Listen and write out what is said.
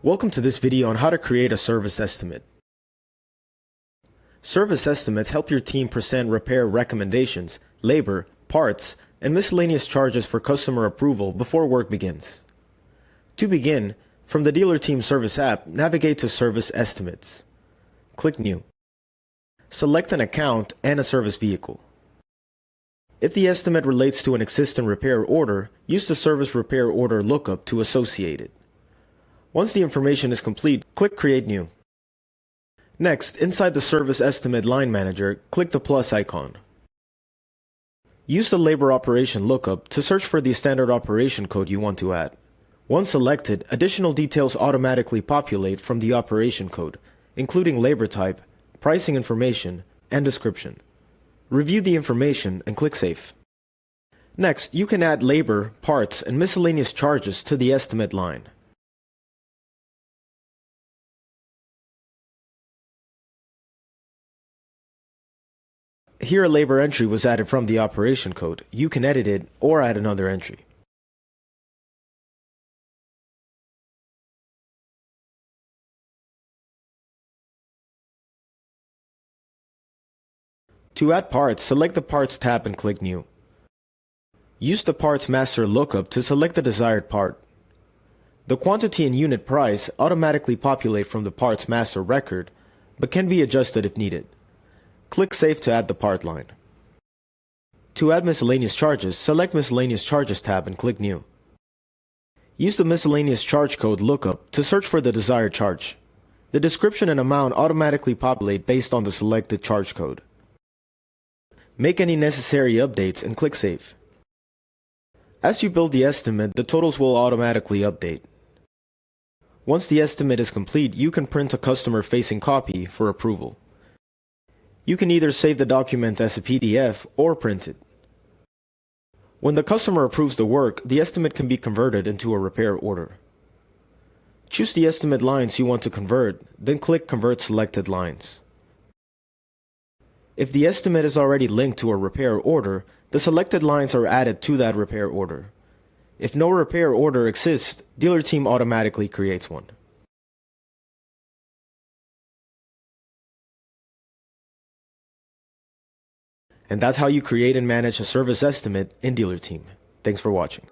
Welcome to this video on how to create a service estimate. Service estimates help your team present repair recommendations, labor, parts, and miscellaneous charges for customer approval before work begins. To begin, from the Dealer Team Service app, navigate to Service Estimates. Click New. Select an account and a service vehicle. If the estimate relates to an existing repair order, use the Service Repair Order lookup to associate it. Once the information is complete, click Create New. Next, inside the Service Estimate Line Manager, click the plus icon. Use the Labor Operation lookup to search for the standard operation code you want to add. Once selected, additional details automatically populate from the operation code, including labor type, pricing information, and description. Review the information and click Save. Next, you can add labor, parts, and miscellaneous charges to the estimate line. Here a labor entry was added from the operation code. You can edit it or add another entry. To add parts, select the Parts tab and click New. Use the Parts Master lookup to select the desired part. The quantity and unit price automatically populate from the Parts Master record, but can be adjusted if needed. Click Save to add the part line. To add miscellaneous charges, select Miscellaneous Charges tab and click New. Use the Miscellaneous Charge Code lookup to search for the desired charge. The description and amount automatically populate based on the selected charge code. Make any necessary updates and click Save. As you build the estimate, the totals will automatically update. Once the estimate is complete, you can print a customer-facing copy for approval. You can either save the document as a PDF or print it. When the customer approves the work, the estimate can be converted into a repair order. Choose the estimate lines you want to convert, then click Convert Selected Lines. If the estimate is already linked to a repair order, the selected lines are added to that repair order. If no repair order exists, Dealer Team automatically creates one. And that's how you create and manage a service estimate in Dealer Team. Thanks for watching.